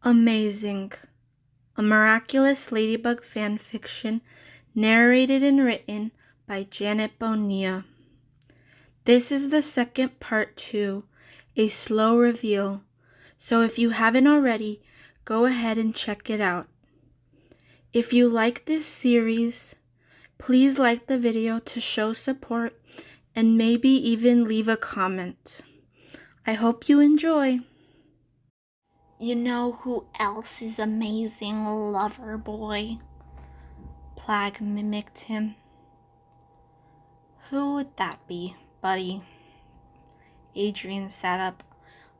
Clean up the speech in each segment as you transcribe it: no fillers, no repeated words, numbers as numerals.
Amazing. A Miraculous Ladybug fanfiction narrated and written by Janet Bonilla. This is the second part 2, a slow reveal, so if you haven't already, go ahead and check it out. If you like this series, please like the video to show support and maybe even leave a comment. I hope you enjoy. You know who else is amazing, lover boy? Plag mimicked him. Who would that be, buddy? Adrian sat up,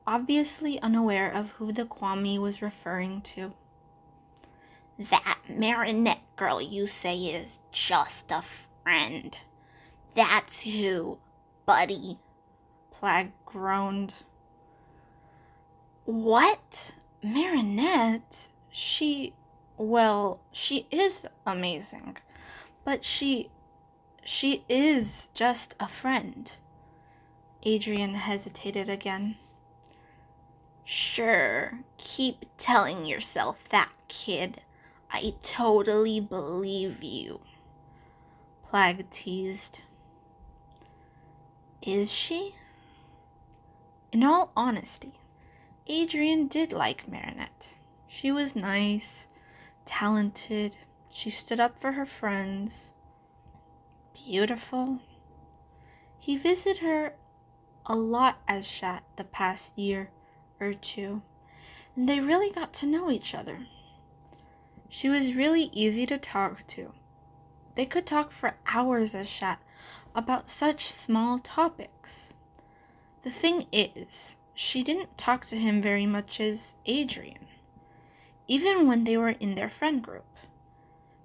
obviously unaware of who the Kwame was referring to. That Marinette girl you say is just a friend. That's who, buddy. Plag groaned. What? Marinette? She is amazing, but she is just a friend. Adrian hesitated again. Sure, keep telling yourself that, kid. I totally believe you. Plag teased. Is she? In all honesty, Adrian did like Marinette. She was nice, talented, she stood up for her friends, beautiful. He visited her a lot as Shat the past year or two, and they really got to know each other. She was really easy to talk to. They could talk for hours as Shat about such small topics. The thing is, she didn't talk to him very much as Adrian, even when they were in their friend group.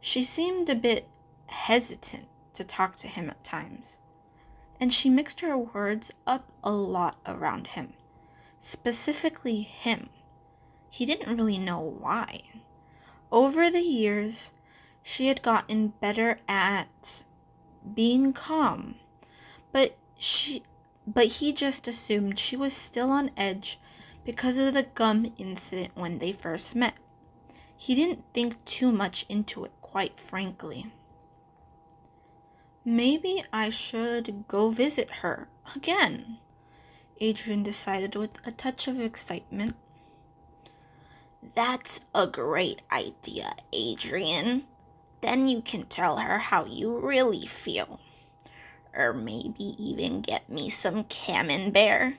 She seemed a bit hesitant to talk to him at times, and she mixed her words up a lot around him, specifically him. He didn't really know why. Over the years, she had gotten better at being calm, but he just assumed she was still on edge because of the gum incident when they first met. He didn't think too much into it, quite frankly. Maybe I should go visit her again, Adrian decided with a touch of excitement. That's a great idea, Adrian. Then you can tell her how you really feel. Or maybe even get me some camembert,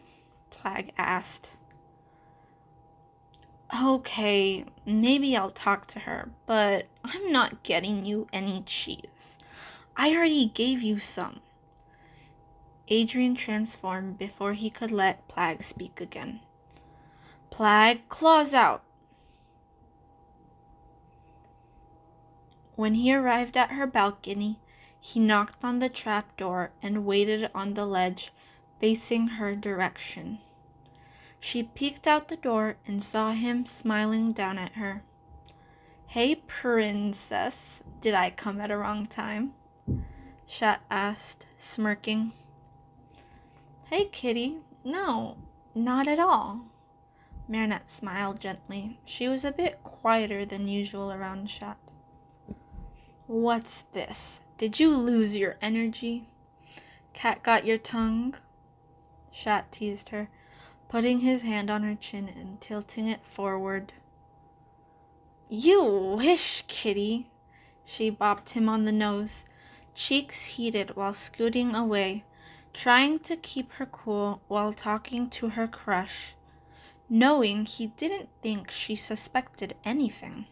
Plag asked. Okay, maybe I'll talk to her, but I'm not getting you any cheese. I already gave you some. Adrian transformed before he could let Plag speak again. Plag, claws out! When he arrived at her balcony, he knocked on the trap door and waited on the ledge, facing her direction. She peeked out the door and saw him smiling down at her. Hey, princess, did I come at a wrong time? Shat asked, smirking. Hey, kitty, no, not at all. Marinette smiled gently. She was a bit quieter than usual around Shat. What's this? Did you lose your energy? Cat got your tongue? Shat teased her, putting his hand on her chin and tilting it forward. You wish, kitty. She bopped him on the nose, cheeks heated while scooting away, trying to keep her cool while talking to her crush, knowing he didn't think she suspected anything.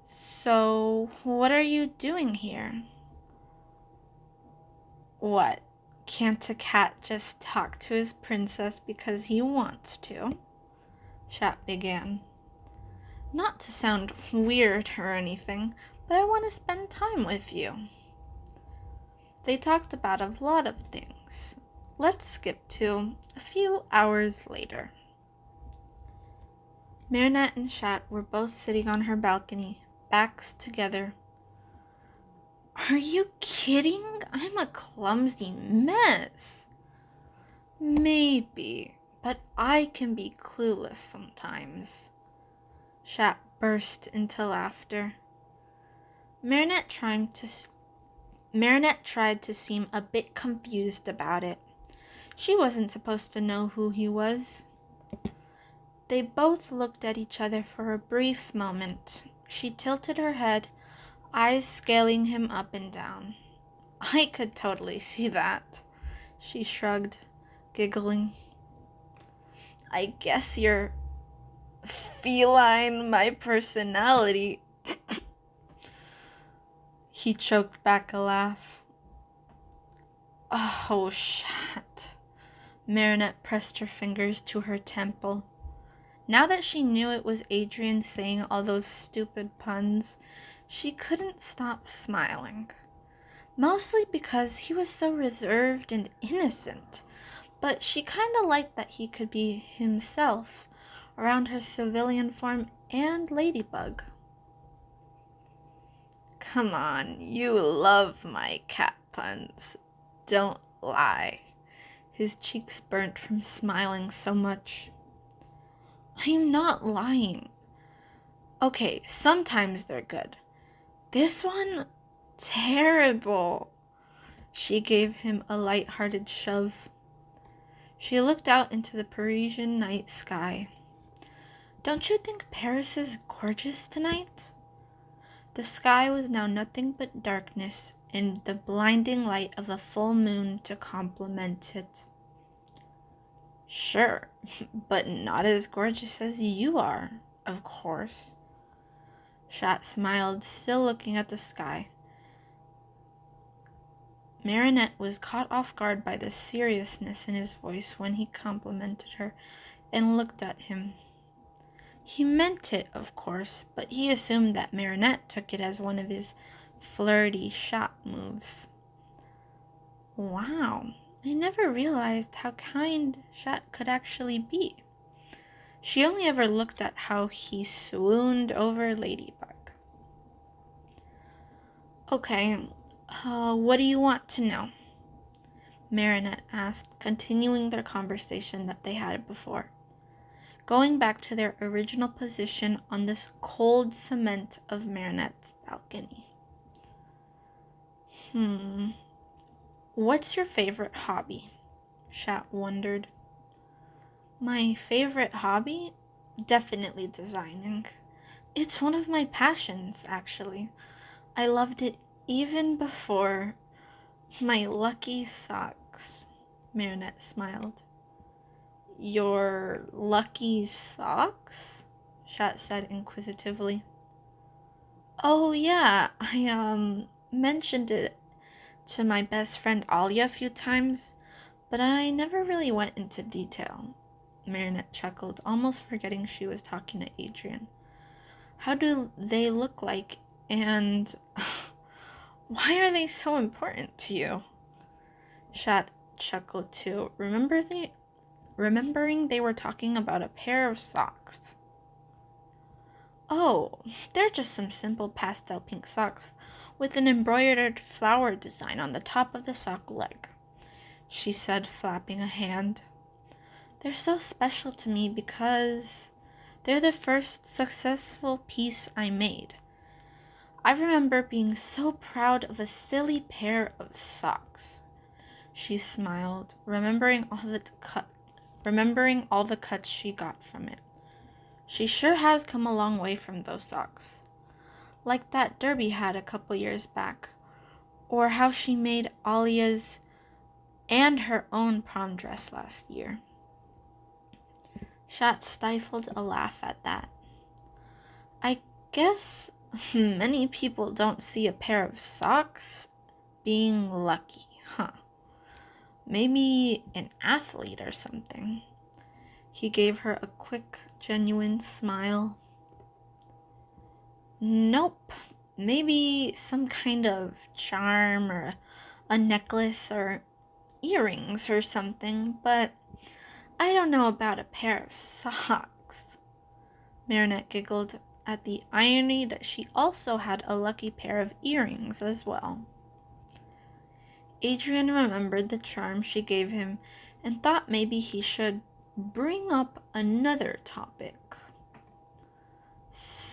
So, what are you doing here? What? Can't a cat just talk to his princess because he wants to? Shat began. Not to sound weird or anything, but I want to spend time with you. They talked about a lot of things. Let's skip to a few hours later. Marinette and Shat were both sitting on her balcony, backs together. Are you kidding? I'm a clumsy mess. Maybe, but I can be clueless sometimes, Shat burst into laughter. Marinette tried to seem a bit confused about it. She wasn't supposed to know who he was. They both looked at each other for a brief moment. She tilted her head, eyes scaling him up and down. I could totally see that. She shrugged, giggling. I guess you're feline my personality. He choked back a laugh. Oh, shit. Marinette pressed her fingers to her temple. Now that she knew it was Adrien saying all those stupid puns, she couldn't stop smiling. Mostly because he was so reserved and innocent, but she kinda liked that he could be himself around her civilian form and Ladybug. Come on, you love my cat puns. Don't lie. His cheeks burnt from smiling so much. I'm not lying. Okay, sometimes they're good. This one, terrible. She gave him a light-hearted shove. She looked out into the Parisian night sky. Don't you think Paris is gorgeous tonight? The sky was now nothing but darkness and the blinding light of a full moon to complement it. Sure, but not as gorgeous as you are, of course. Shat smiled, still looking at the sky. Marinette was caught off guard by the seriousness in his voice when he complimented her and looked at him. He meant it, of course, but he assumed that Marinette took it as one of his flirty shot moves. Wow, I never realized how kind Shat could actually be. She only ever looked at how he swooned over Ladybug. Okay, what do you want to know? Marinette asked, continuing their conversation that they had before, going back to their original position on the cold cement of Marinette's balcony. What's your favorite hobby? Shat wondered. My favorite hobby? Definitely designing. It's one of my passions, actually. I loved it even before my lucky socks. Marinette smiled. Your lucky socks? Shat said inquisitively. Oh yeah, I mentioned it to my best friend Alia a few times, but I never really went into detail. Marinette chuckled, almost forgetting she was talking to Adrien. How do they look like, and why are they so important to you? Shat chuckled too, remembering they were talking about a pair of socks. Oh, they're just some simple pastel pink socks with an embroidered flower design on the top of the sock leg, she said, flapping a hand. They're so special to me because they're the first successful piece I made. I remember being so proud of a silly pair of socks. She smiled, remembering all the cuts she got from it. She sure has come a long way from those socks. Like that derby hat a couple years back, or how she made Alia's and her own prom dress last year. Shat stifled a laugh at that. I guess many people don't see a pair of socks being lucky, huh? Maybe an athlete or something. He gave her a quick, genuine smile. Nope. Maybe some kind of charm or a necklace or earrings or something, but I don't know about a pair of socks. Marinette giggled at the irony that she also had a lucky pair of earrings as well. Adrien remembered the charm she gave him and thought maybe he should bring up another topic.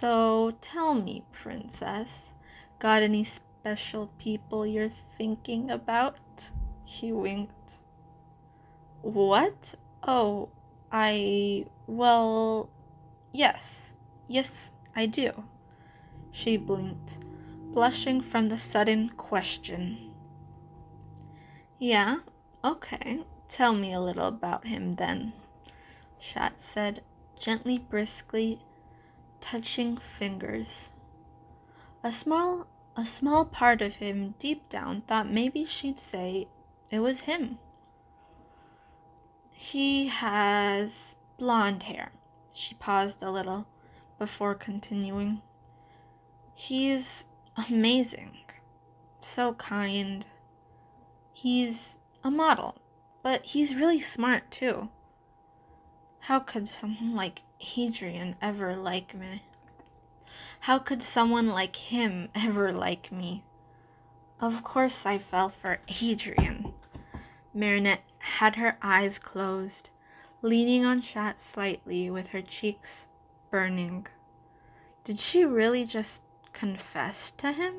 So tell me, princess, got any special people you're thinking about? He winked. What? Oh, well, yes. Yes, I do. She blinked, blushing from the sudden question. Yeah, okay. Tell me a little about him then, Shat said, gently briskly touching fingers. A small a small part of him deep down thought maybe she'd say it was him. He has blonde hair. She paused a little before continuing. He's amazing. So kind. He's a model, but he's really smart too. How could someone like Adrian ever like me? How could someone like him ever like me? Of course I fell for Adrian. Marinette had her eyes closed, leaning on Shat slightly with her cheeks burning. Did she really just confess to him?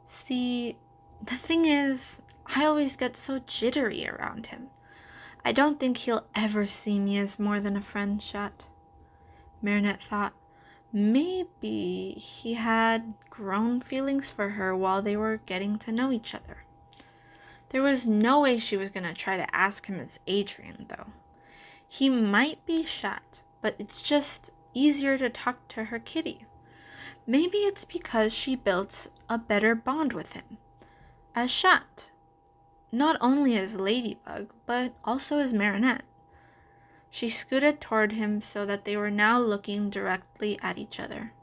See, the thing is, I always get so jittery around him. I don't think he'll ever see me as more than a friend, Shat. Marinette thought maybe he had grown feelings for her while they were getting to know each other. There was no way she was going to try to ask him as Adrian, though. He might be Shat, but it's just easier to talk to her kitty. Maybe it's because she built a better bond with him. As Shat. Not only as Ladybug, but also as Marinette. She scooted toward him so that they were now looking directly at each other.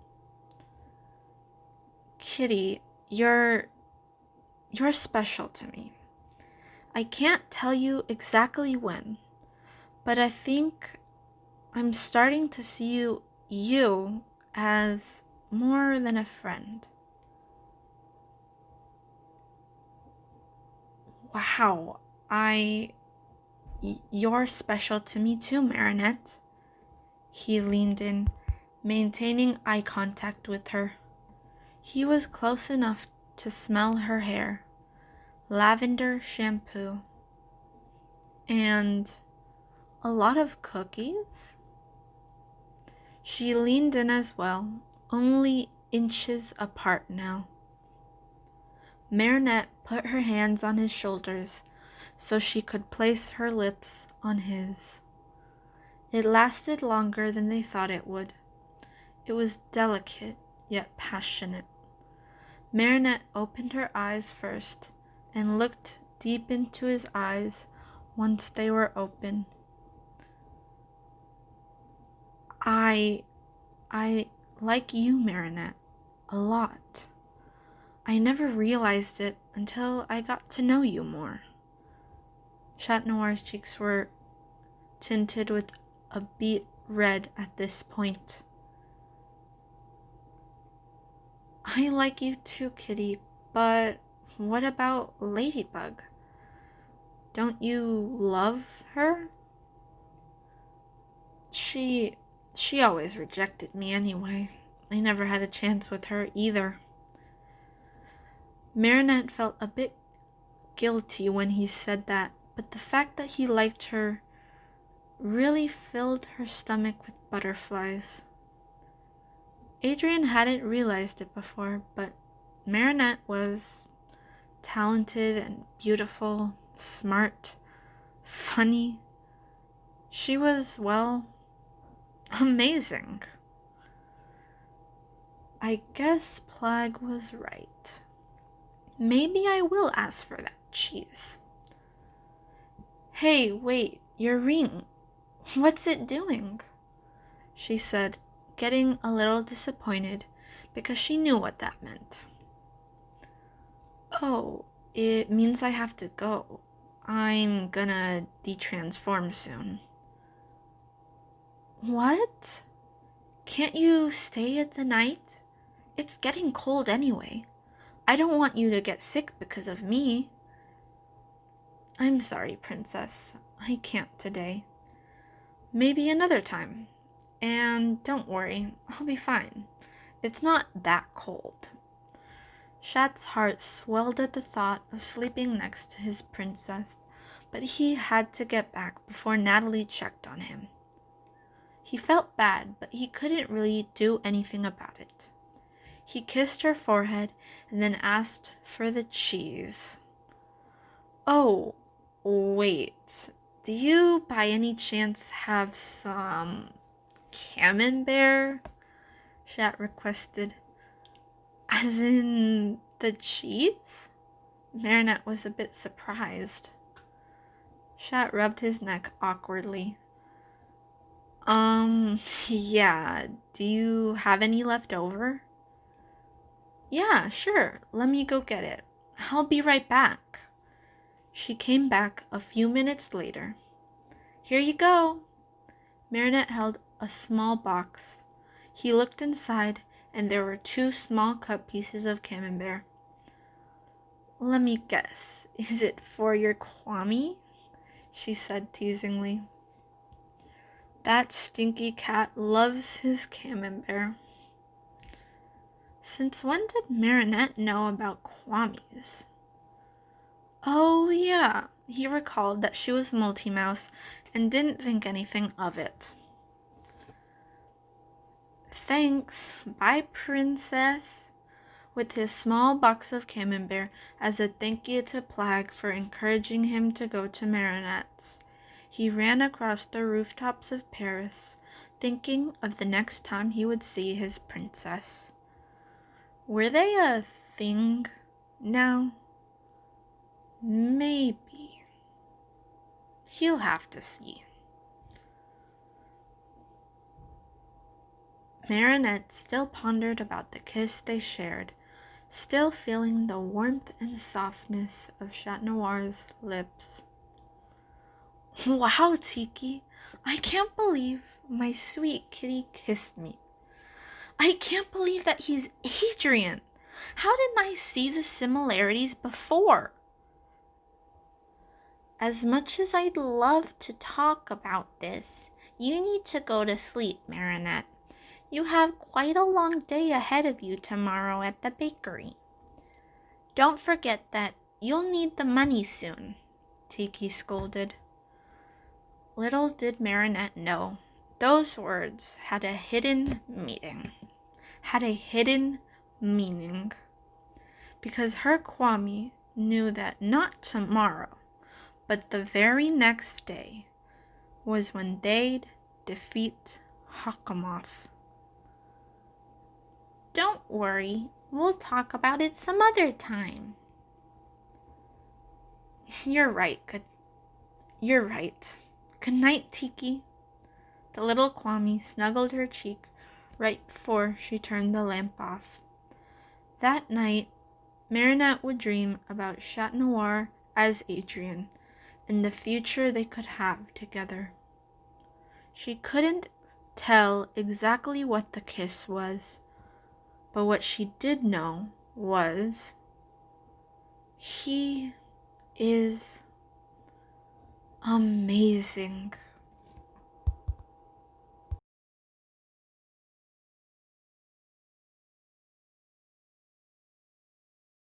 Kitty, you're special to me. I can't tell you exactly when, but I think I'm starting to see you as more than a friend. Wow, you're special to me too, Marinette. He leaned in, maintaining eye contact with her. He was close enough to smell her hair, lavender shampoo, and a lot of cookies. She leaned in as well, only inches apart now. Marinette put her hands on his shoulders so she could place her lips on his. It lasted longer than they thought it would. It was delicate, yet passionate. Marinette opened her eyes first and looked deep into his eyes once they were open. I like you, Marinette, a lot. I never realized it until I got to know you more. Chat Noir's cheeks were tinted with a beet red at this point. I like you too, Kitty, but what about Ladybug? Don't you love her? She always rejected me anyway. I never had a chance with her either. Marinette felt a bit guilty when he said that, but the fact that he liked her really filled her stomach with butterflies. Adrian hadn't realized it before, but Marinette was talented and beautiful, smart, funny. She was, well, amazing. I guess Plague was right. Maybe I will ask for that cheese. Hey, wait, your ring. What's it doing? She said, getting a little disappointed because she knew what that meant. Oh, it means I have to go. I'm gonna detransform soon. What? Can't you stay at the night? It's getting cold anyway. I don't want you to get sick because of me. I'm sorry, Princess. I can't today. Maybe another time. And don't worry, I'll be fine. It's not that cold. Shat's heart swelled at the thought of sleeping next to his princess, but he had to get back before Natalie checked on him. He felt bad, but he couldn't really do anything about it. He kissed her forehead and then asked for the cheese. Oh, wait. Do you by any chance have some camembert? Shat requested. As in the cheese? Marinette was a bit surprised. Shat rubbed his neck awkwardly. Yeah. Do you have any left over? Yeah, sure. Let me go get it. I'll be right back. She came back a few minutes later. Here you go. Marinette held a small box. He looked inside, and there were 2 small cut pieces of camembert. Let me guess. Is it for your Kwame? She said teasingly. That stinky cat loves his camembert. Since when did Marinette know about Kwame's? Oh, yeah. He recalled that she was Multi-Mouse and didn't think anything of it. Thanks. Bye, princess. With his small box of camembert as a thank you to Plag for encouraging him to go to Marinette's, he ran across the rooftops of Paris, thinking of the next time he would see his princess. Were they a thing now? Maybe. He'll have to see. Marinette still pondered about the kiss they shared, still feeling the warmth and softness of Chat Noir's lips. Wow, Tiki, I can't believe my sweet kitty kissed me. I can't believe that he's Adrian. How didn't I see the similarities before? As much as I'd love to talk about this, you need to go to sleep, Marinette. You have quite a long day ahead of you tomorrow at the bakery. Don't forget that you'll need the money soon, Tiki scolded. Little did Marinette know, those words had a hidden meaning. Because her Kwame knew that not tomorrow, but the very next day was when they'd defeat Hakamoth. Don't worry, we'll talk about it some other time. You're right. Good night, Tiki. The little Kwame snuggled her cheek right before she turned the lamp off. That night, Marinette would dream about Chat Noir as Adrian and the future they could have together. She couldn't tell exactly what the kiss was, but what she did know was he is amazing.